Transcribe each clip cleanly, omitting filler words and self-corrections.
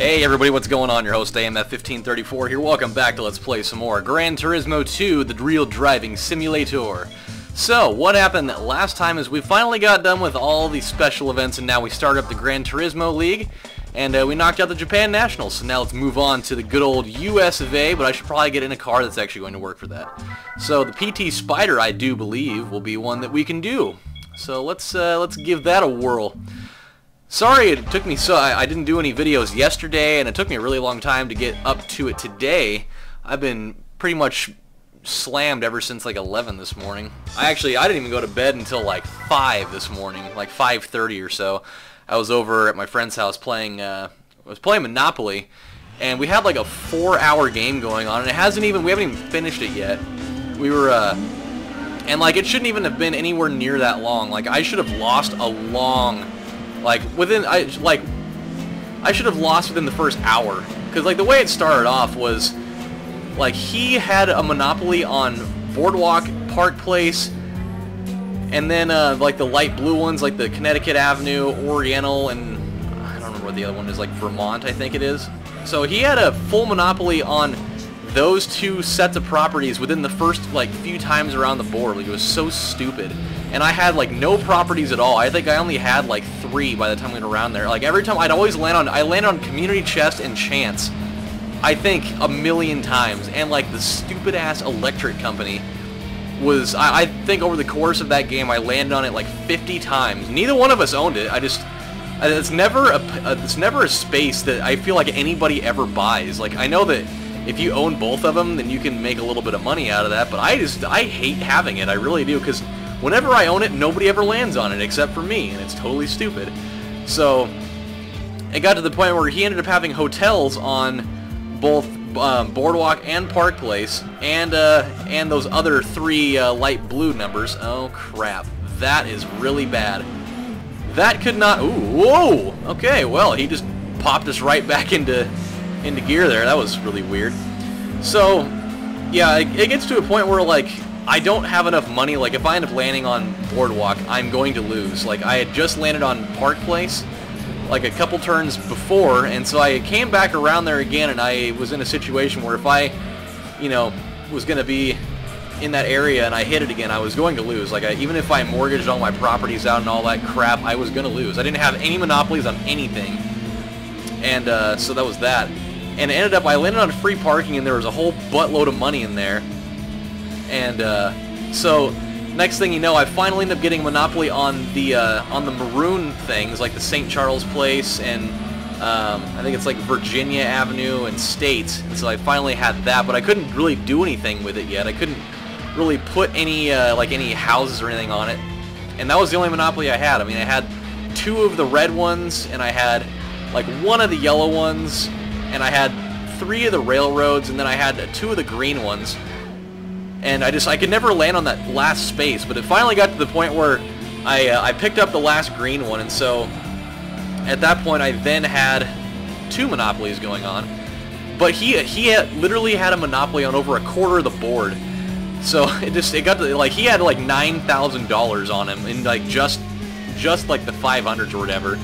Hey everybody, what's going on? Your host AMF1534 here. Welcome back to Let's Play some more Gran Turismo 2, the real driving simulator. So, what happened last time is we finally got done with all the special events and now we started up the Gran Turismo League and we knocked out the Japan Nationals. So now let's move on to the good old US of A, but I should probably get in a car that's actually going to work for that. So the PT Spider, I do believe, will be one that we can do. So let's give that a whirl. Sorry it took me I didn't do any videos yesterday and it took me a really long time to get up to it today. I've been pretty much slammed ever since like 11 this morning. I didn't even go to bed until like 5 this morning, like 5:30 or so. I was over at my friend's house playing Monopoly, and we had like a 4-hour game going on, and we haven't even finished it yet. We were and like it shouldn't even have been anywhere near that long. Like I should have lost a long I should have lost within the first hour, because like the way it started off was like he had a monopoly on Boardwalk, Park Place, and then like the light blue ones like the Connecticut Avenue, Oriental, and I don't remember what the other one is, like Vermont I think it is. So he had a full monopoly on those two sets of properties within the first like few times around the board. Like it was so stupid. And I had like no properties at all. I think I only had like 3 by the time we went around there. Like every time I landed on Community Chest and Chance, I think a million times. And like the stupid ass electric company was, I think over the course of that game I landed on it like 50 times. Neither one of us owned it. It's never a space that I feel like anybody ever buys. Like I know that if you own both of them, then you can make a little bit of money out of that, but I hate having it. I really do, because whenever I own it, nobody ever lands on it except for me, and it's totally stupid. So it got to the point where he ended up having hotels on both Boardwalk and Park Place, and those other 3 light blue numbers. Oh crap, that is really bad. That could not. Ooh, whoa. Okay, well he just popped us right back into gear there. That was really weird. So yeah, it gets to a point where like I don't have enough money. Like if I end up landing on Boardwalk, I'm going to lose. Like I had just landed on Park Place like a couple turns before, and so I came back around there again, and I was in a situation where if I, was going to be in that area and I hit it again, I was going to lose. Like even if I mortgaged all my properties out and all that crap, I was going to lose. I didn't have any monopolies on anything, and so that was that. And it ended up, I landed on free parking, and there was a whole buttload of money in there. And so next thing you know, I finally ended up getting a monopoly on the maroon things, like the St. Charles Place, and I think it's like Virginia Avenue and State. And so I finally had that, but I couldn't really do anything with it yet. I couldn't really put any any houses or anything on it. And that was the only monopoly I had. I mean, I had 2 of the red ones, and I had like 1 of the yellow ones, and I had 3 of the railroads, and then I had 2 of the green ones. And I could never land on that last space, but it finally got to the point where I picked up the last green one, and so at that point I then had 2 monopolies going on. But he literally had a monopoly on over a quarter of the board. So it got to like he had like $9,000 on him in like just like the 500s or whatever.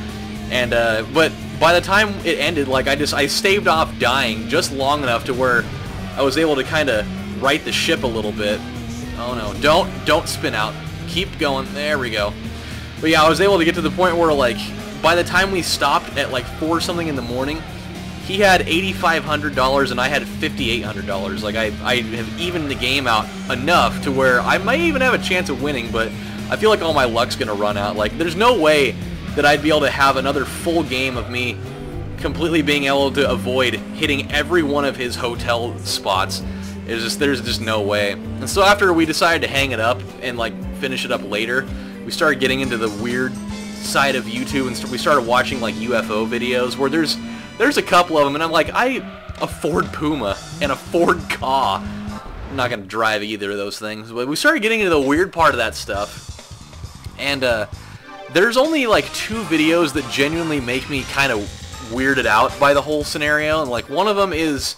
And but by the time it ended, like I staved off dying just long enough to where I was able to kind of right the ship a little bit. Oh no, don't spin out. Keep going. There we go. But yeah, I was able to get to the point where like by the time we stopped at like 4 something in the morning, he had $8,500 and I had $5,800. Like I have evened the game out enough to where I might even have a chance of winning, but I feel like all my luck's gonna run out. Like there's no way that I'd be able to have another full game of me completely being able to avoid hitting every one of his hotel spots. There's just no way. And so after we decided to hang it up and like finish it up later, we started getting into the weird side of YouTube, and we started watching like UFO videos where there's a couple of them, and I'm like, a Ford Puma and a Ford Ka. I'm not gonna drive either of those things, but we started getting into the weird part of that stuff, and there's only like 2 videos that genuinely make me kind of weirded out by the whole scenario, and like one of them is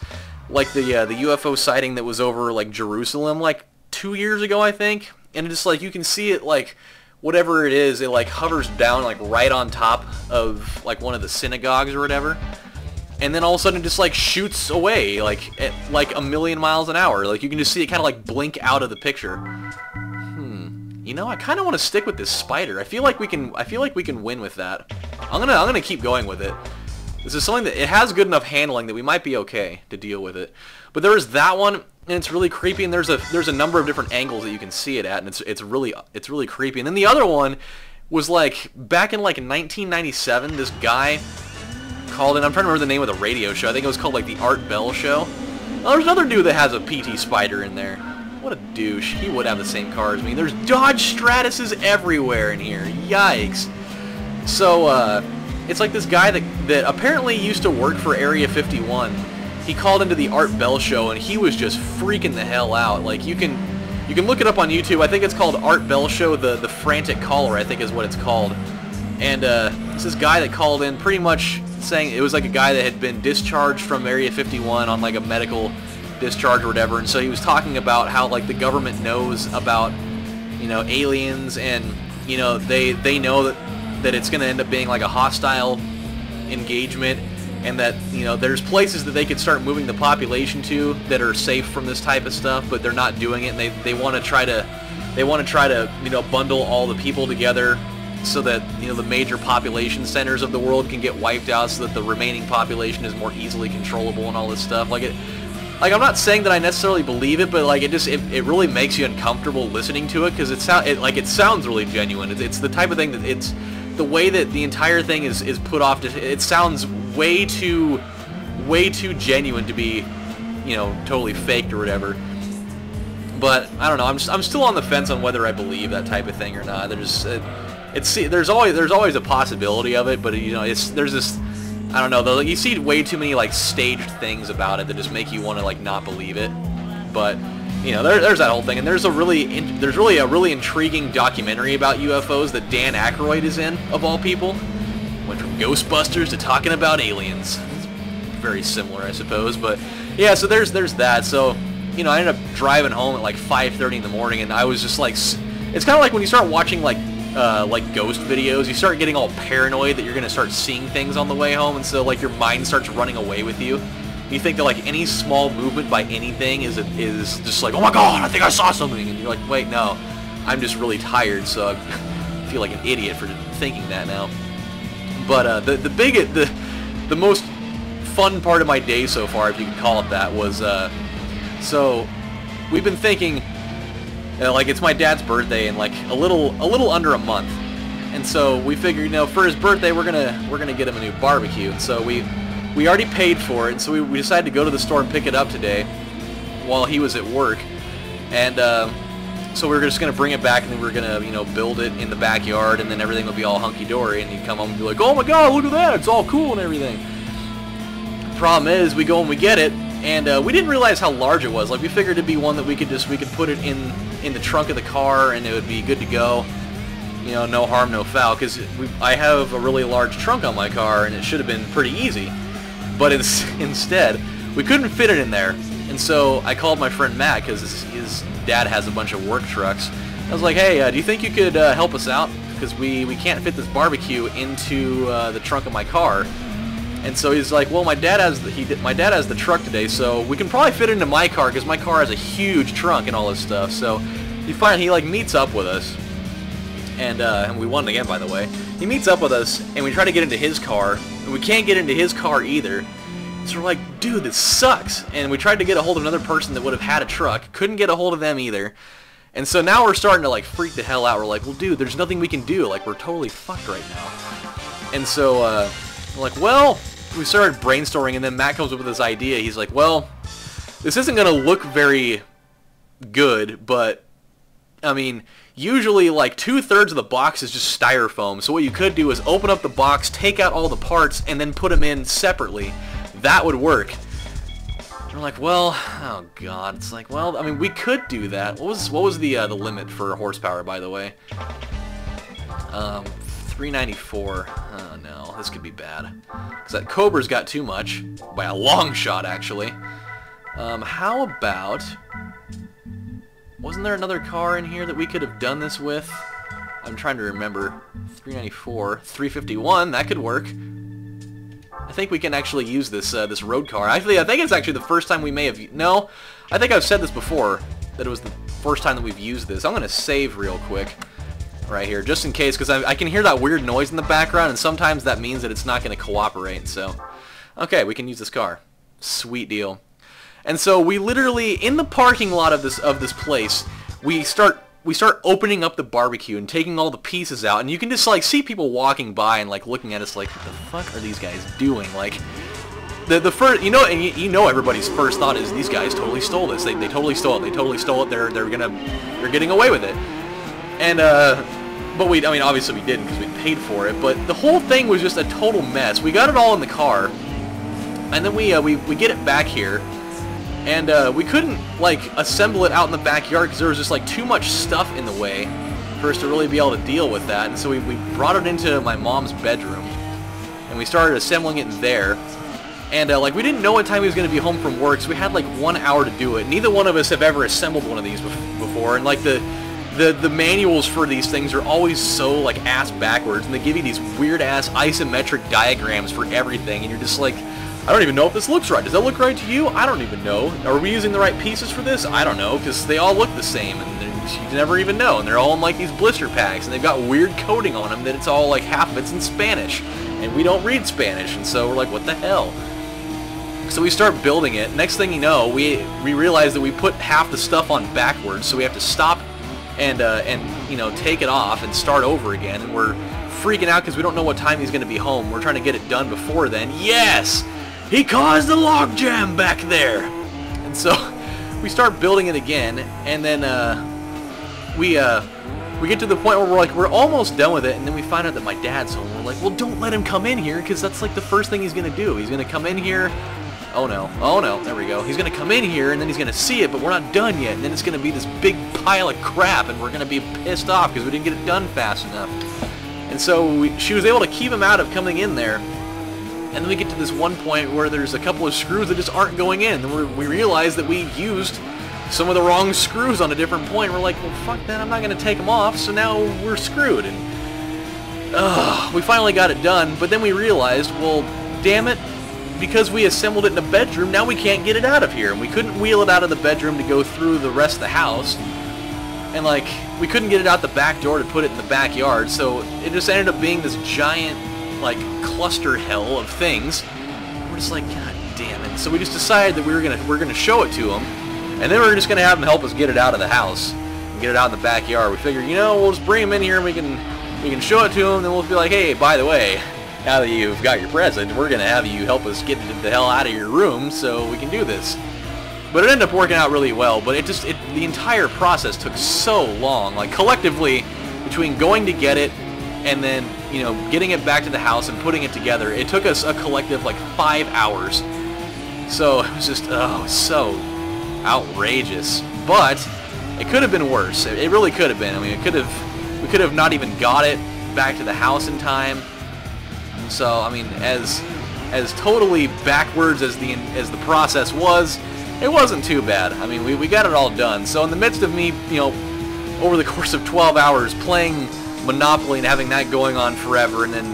like the UFO sighting that was over like Jerusalem like 2 years ago, I think, and just like you can see it like whatever it is, it like hovers down like right on top of like one of the synagogues or whatever, and then all of a sudden it just like shoots away like at like 1,000,000 miles an hour. Like you can just see it kind of like blink out of the picture. You know, I kind of want to stick with this spider. I feel like we can win with that. I'm gonna keep going with it. This is something that it has good enough handling that we might be okay to deal with it. But there is that one, and it's really creepy. And there's a number of different angles that you can see it at, and it's really creepy. And then the other one was like back in like 1997. This guy called in. I'm trying to remember the name of the radio show. I think it was called like the Art Bell Show. Oh, there's another dude that has a PT Spider in there. What a douche. He would have the same car as me. There's Dodge Stratuses everywhere in here. Yikes. So, it's like this guy that apparently used to work for Area 51. He called into the Art Bell Show, and he was just freaking the hell out. Like, you can look it up on YouTube. I think it's called Art Bell Show, the Frantic Caller, I think is what it's called. And, it's this guy that called in pretty much saying it was like a guy that had been discharged from Area 51 on, like, a medical discharge or whatever, and so he was talking about how like the government knows about, you know, aliens, and you know they know that it's going to end up being like a hostile engagement, and that, you know, there's places that they could start moving the population to that are safe from this type of stuff, but they're not doing it, and they want to try to you know, bundle all the people together so that, you know, the major population centers of the world can get wiped out so that the remaining population is more easily controllable and all this stuff. Like, I'm not saying that I necessarily believe it, but like it really makes you uncomfortable listening to it, because it sounds really genuine. It's the type of thing that it's the way that the entire thing is put off. It sounds way too genuine to be, you know, totally faked or whatever. But I don't know. I'm still on the fence on whether I believe that type of thing or not. There's always a possibility of it, but you know, there's this. I don't know, though. You see way too many like staged things about it that just make you want to like not believe it. But you know, there's that whole thing, and there's really a really intriguing documentary about UFOs that Dan Aykroyd is in, of all people. Went from Ghostbusters to talking about aliens. It's very similar, I suppose. But yeah, so there's that. So you know, I ended up driving home at like 5:30 in the morning, and I was just like, it's kind of like when you start watching like ghost videos, you start getting all paranoid that you're going to start seeing things on the way home, and so like your mind starts running away with you. You think that like any small movement by anything is just like, oh my god, I think I saw something, and you're like, wait, no, I'm just really tired, so I feel like an idiot for thinking that now. But the most fun part of my day so far, if you could call it that, was so we've been thinking. Like, it's my dad's birthday in like a little under a month, and so we figured, you know, for his birthday we're gonna get him a new barbecue, and so we already paid for it, and so we decided to go to the store and pick it up today while he was at work, and so we were just gonna bring it back, and then we were gonna, you know, build it in the backyard, and then everything would be all hunky-dory, and he'd come home and be like, oh my god, look at that, it's all cool and everything. Problem is, we go and we get it, and we didn't realize how large it was. Like, we figured it'd be one that we could put it in the trunk of the car, and it would be good to go. You know, no harm, no foul, because I have a really large trunk on my car, and it should have been pretty easy. But instead, we couldn't fit it in there, and so I called my friend Matt, because his dad has a bunch of work trucks. I was like, hey, do you think you could help us out? Because we can't fit this barbecue into the trunk of my car. And so he's like, well, my dad has the truck today, so we can probably fit it into my car, because my car has a huge trunk and all this stuff. So he like meets up with us, and we won again, by the way. He meets up with us, and we try to get into his car, and we can't get into his car either. So we're like, dude, this sucks. And we tried to get a hold of another person that would have had a truck, couldn't get a hold of them either. And so now we're starting to like freak the hell out. We're like, well, dude, there's nothing we can do. Like, we're totally fucked right now. And so we're like, well, we started brainstorming, and then Matt comes up with this idea. He's like, well, this isn't going to look very good, but, I mean, usually like 2/3 of the box is just styrofoam. So what you could do is open up the box, take out all the parts, and then put them in separately. That would work. And we're like, well, oh god. It's like, well, I mean, we could do that. What was the limit for horsepower, by the way? 394. Oh no, this could be bad. Because that Cobra's got too much. By a long shot, actually. How about... Wasn't there another car in here that we could have done this with? I'm trying to remember. 394. 351, that could work. I think we can actually use this this road car. Actually, I think it's actually the first time we may have... No, I think I've said this before, that it was the first time that we've used this. I'm going to save real quick right here, just in case, because I can hear that weird noise in the background, and sometimes that means that it's not going to cooperate, so... Okay, we can use this car. Sweet deal. And so we literally, in the parking lot of this place, we start opening up the barbecue and taking all the pieces out, and you can just like see people walking by and like looking at us like, what the fuck are these guys doing? Like, the first, you know, and you know everybody's first thought is these guys totally stole this. They totally stole it. They totally stole it. They're getting away with it. And but I mean, obviously we didn't because we paid for it. But the whole thing was just a total mess. We got it all in the car, and then we get it back here. And we couldn't, like, assemble it out in the backyard because there was just, like, too much stuff in the way for us to really be able to deal with that. And so we brought it into my mom's bedroom, and we started assembling it there. And, like, we didn't know what time he was going to be home from work, so we had, like, 1 hour to do it. Neither one of us have ever assembled one of these before, and, like, the manuals for these things are always so, like, ass backwards, and they give you these weird-ass isometric diagrams for everything, and you're just like... I don't even know if this looks right. Does that look right to you? I don't even know. Are we using the right pieces for this? I don't know, because they all look the same, and you never even know. And they're all in, like, these blister packs, and they've got weird coding on them that it's all, like, half of it's in Spanish. And we don't read Spanish, and so we're like, what the hell? So we start building it. Next thing you know, we realize that we put half the stuff on backwards, so we have to stop and you know, take it off and start over again. And we're freaking out because we don't know what time he's going to be home. We're trying to get it done before then. Yes! He caused the logjam back there! And so, we start building it again, and then, we get to the point where we're almost done with it, and then we find out that my dad's home. We're like, well, don't let him come in here, because that's, like, the first thing he's gonna do. He's gonna come in here... Oh, no, there we go. He's gonna come in here, and then he's gonna see it, but we're not done yet, and then it's gonna be this big pile of crap, and we're gonna be pissed off, because we didn't get it done fast enough. And so, she was able to keep him out of coming in there. And then we get to this one point where there's a couple of screws that just aren't going in. And we realize that we used some of the wrong screws on a different point. We're like, well, fuck that, I'm not going to take them off, so now we're screwed. And we finally got it done, but then we realized, well, damn it, because we assembled it in the bedroom, now we can't get it out of here. And we couldn't wheel it out of the bedroom to go through the rest of the house. And, like, we couldn't get it out the back door to put it in the backyard, so it just ended up being this giant... like cluster hell of things. We're just like, god damn it. So we just decided that we're gonna show it to him, and then we're just gonna have him help us get it out of the house and get it out in the backyard. We figured, you know, we'll just bring him in here and we can show it to him, and then we'll be like, hey, by the way, now that you've got your present, we're gonna have you help us get the hell out of your room so we can do this. But it ended up working out really well, but the entire process took so long. Like, collectively, between going to get it and then, you know, getting it back to the house and putting it together, it took us a collective, like, 5 hours. So, it was just, oh, so outrageous. But, it could have been worse. It really could have been. I mean, we could have not even got it back to the house in time. So, I mean, as totally backwards as the process was, it wasn't too bad. I mean, we got it all done. So, in the midst of me, you know, over the course of 12 hours playing Monopoly and having that going on forever, and then,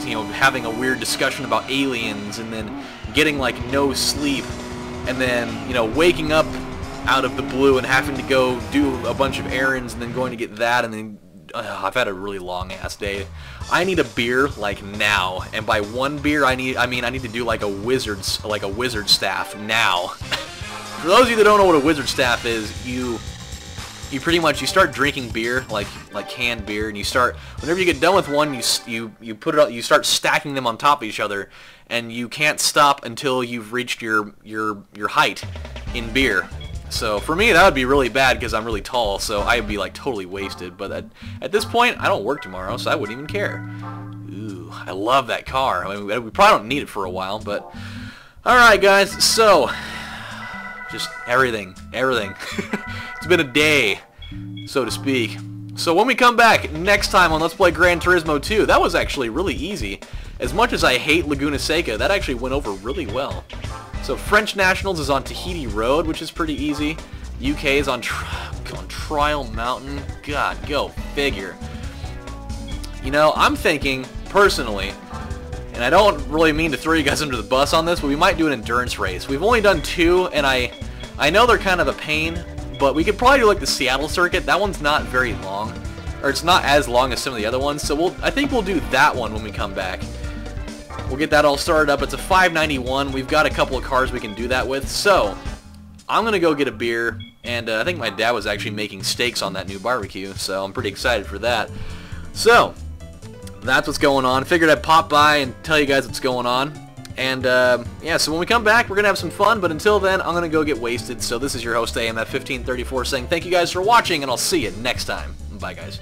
you know, having a weird discussion about aliens, and then getting, like, no sleep, and then, you know, waking up out of the blue and having to go do a bunch of errands, and then going to get that, and then I've had a really long ass day. I need a beer like now, and by one beer I mean I need to do like a wizard staff now. For those of you that don't know what a wizard staff is, you pretty much start drinking beer, like canned beer, and you start, whenever you get done with one, you put it up, you start stacking them on top of each other, and you can't stop until you've reached your height in beer. So for me, that would be really bad because I'm really tall, so I'd be like totally wasted. But at this point, I don't work tomorrow, so I wouldn't even care. Ooh, I love that car. I mean, we probably don't need it for a while, but all right, guys. So just everything. It's been a day, so to speak. So when we come back next time on Let's Play Gran Turismo 2, that was actually really easy. As much as I hate Laguna Seca, that actually went over really well. So French Nationals is on Tahiti Road, which is pretty easy. UK is on Trial Mountain. God, go figure. You know, I'm thinking, personally, And I don't really mean to throw you guys under the bus on this, but we might do an endurance race. We've only done 2, and I know they're kind of a pain, but we could probably do like the Seattle circuit. That one's not very long, or it's not as long as some of the other ones, so I think we'll do that one when we come back. We'll get that all started up. It's a 591. We've got a couple of cars we can do that with, so I'm going to go get a beer, and I think my dad was actually making steaks on that new barbecue, so I'm pretty excited for that. So that's what's going on. Figured I'd pop by and tell you guys what's going on. And yeah, so when we come back, we're going to have some fun, but until then, I'm going to go get wasted. So this is your host, AMF1534, saying thank you guys for watching, and I'll see you next time. Bye, guys.